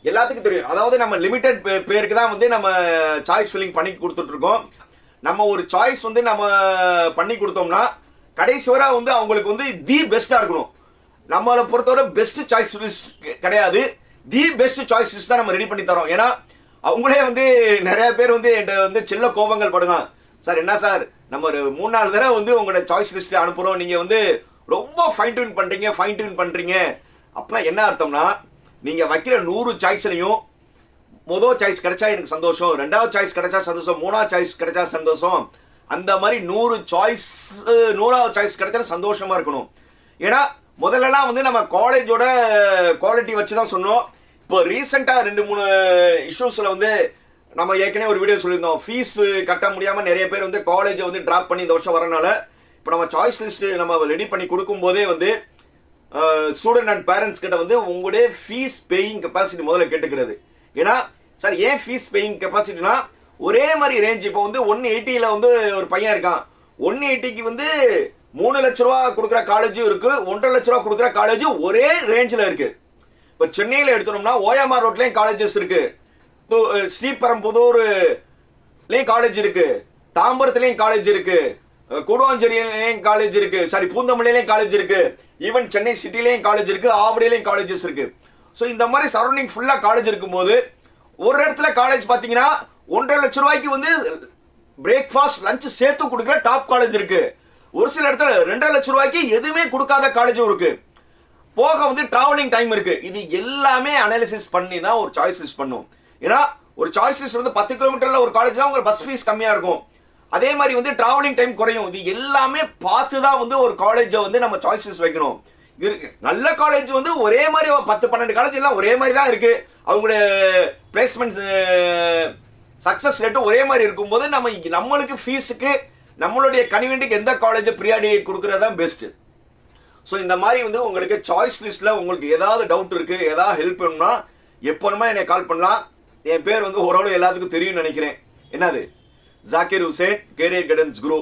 எல்லாத்துக்கும் தெரியும். அதாவது நம்ம லிமிடெட் பேருக்கு தான் வந்து நம்ம சாய்ஸ் ஃபில்லிங் பண்ணி கொடுத்துட்டு இருக்கோம். நம்ம ஒரு சாய்ஸ் வந்து நம்ம பண்ணி கொடுத்தோம்னா கடைசி வரை வந்து அவங்களுக்கு வந்து தி பெஸ்டா இருக்கணும். நம்மளை பொறுத்தவரை பெஸ்ட் சாய்ஸ் கிடையாது, தி பெஸ்ட் சாய்ஸ் லிஸ்ட் தான் நம்ம ரெடி பண்ணி தரோம். ஏன்னா அவங்களே வந்து நிறைய பேர் வந்து என்கிட்ட வந்து சில்ல கோபங்கள் படுங்க, சார் என்ன சார் நம்ம ஒரு 3-4 தடவை வந்து உங்களோட சாய்ஸ் லிஸ்ட் அனுப்புறோம், நீங்க வந்து ரொம்ப ஃபைன் டியூன் பண்றீங்க. அப்ப என்ன அர்த்தம்னா நீங்க வைக்கிற 100 சாய்ஸ்லையும் முதல் சாய்ஸ் கிடைச்சா எனக்கு சந்தோஷம், 2வது சாய்ஸ் கிடைச்சா சந்தோஷம், 3வது சாய்ஸ் கிடைச்சா சந்தோஷம், அந்த மாதிரி 100வது சாய்ஸ் கிடைச்சா சந்தோஷமா இருக்கணும். ஏன்னா முதல்லலாம் வந்து நம்ம காலேஜோட குவாலிட்டி வச்சுதான் சொன்னோம். இப்போ ரீசெண்டா 2-3 இஷ்யூஸ்ல வந்து நம்ம ஏற்கனவே ஒரு வீடியோ சொல்லியிருந்தோம், ஃபீஸ் கட்ட முடியாம நிறைய பேர் வந்து காலேஜை வந்து டிராப் பண்ணி இந்த வருஷம் வரனால இப்போ நம்ம சாய்ஸ் லிஸ்ட் நம்ம ரெடி பண்ணி கொடுக்கும் போதே வந்து ஸ்டூடெண்ட் அண்ட் பேரண்ட்ஸ் கிட்ட வந்து உங்களுடைய ஃபீஸ் பேயிங் கெப்பாசிட்டி முதல்ல கேட்டுக்கிறது. ஏன்னா சார் ஏன் ஃபீஸ் பேயிங் கெப்பாசிட்டினா ஒரே மாதிரி ரேஞ்ச். இப்போ வந்து 180ல வந்து ஒரு பையன் இருக்கான், 180க்கு வந்து 3 லட்ச ரூபா கொடுக்குற காலேஜும் இருக்கு, 1.5 லட்ச ரூபா கொடுக்குற காலேஜும் ஒரே ரேஞ்சில் இருக்கு. இப்போ சென்னையில் எடுத்தோம்னா ஓஎம்ஆர் ரோட்லயும் காலேஜஸ் இருக்கு, ஸ்ரீபெரும்புதூர்லயும் காலேஜ் இருக்கு, தாம்பரத்துலயும் காலேஜ் இருக்கு, கூடுவாஞ்சேரியிலையும் காலேஜ் இருக்கு, பூந்தமல்லியிலையும் காலேஜ் இருக்கு, ஈவன் சென்னை சிட்டிலையும் காலேஜ் இருக்கு, ஆவடியிலையும் காலேஜஸ் இருக்கு. ஸோ இந்த மாதிரி சரௌண்டிங் ஃபுல்லா காலேஜ் இருக்கும்போது ஒரு இடத்துல காலேஜ் பாத்தீங்கன்னா 1.5 லட்ச ரூபாய்க்கு வந்து பிரேக்ஃபாஸ்ட் லஞ்ச் சேர்த்து கொடுக்குற டாப் காலேஜ் இருக்கு. ஒரு சில இடத்துல 2.5 லட்ச ரூபாய்க்கு எதுவுமே கொடுக்காத காலேஜும் இருக்கு. போக வந்து டிராவலிங் டைம் இருக்கு. இது எல்லாமே அனாலிசிஸ் பண்ணி தான் ஒரு சாய்ஸ் லிஸ்ட் பண்ணும். ஏன்னா ஒரு சாய்ஸ் லிஸ்ட் வந்து 10 கிலோமீட்டர்ல ஒரு காலேஜ் தான் உங்களுக்கு பஸ் ஃபீஸ் கம்மியா இருக்கும், அதே மாதிரி வந்து டிராவலிங் டைம் குறையும். இது எல்லாமே பார்த்து தான் வந்து ஒரு காலேஜை வந்து நம்ம சாய்ஸ் லிஸ்ட் வைக்கணும். நல்ல காலேஜ் வந்து ஒரே மாதிரி 10-12 காலேஜ் எல்லாம் ஒரே மாதிரி தான் இருக்கு, அவங்களுடைய பிளேஸ்மெண்ட் சக்சஸ் ரேட்டும் ஒரே மாதிரி இருக்கும்போது நம்மளுக்கு ஃபீஸுக்கு நம்மளுடைய கன்வீனியன்ட்க்கு எந்த காலேஜ் ப்ரியாரிட்டி கொடுக்கறது தான் பெஸ்ட். ஸோ இந்த மாதிரி வந்து உங்களுக்கு சாய்ஸ் லிஸ்ட்ல உங்களுக்கு ஏதாவது டவுட் இருக்கு, ஏதாவது ஹெல்ப் வேணும்னா எப்போனுமா என்னை கால் பண்ணலாம். என் பேர் வந்து ஓரளவு எல்லாத்துக்கும் தெரியும்னு நினைக்கிறேன். என்னது ஜாக்கிர் ஹுசேன், கேரியர் கைடன்ஸ் குரு.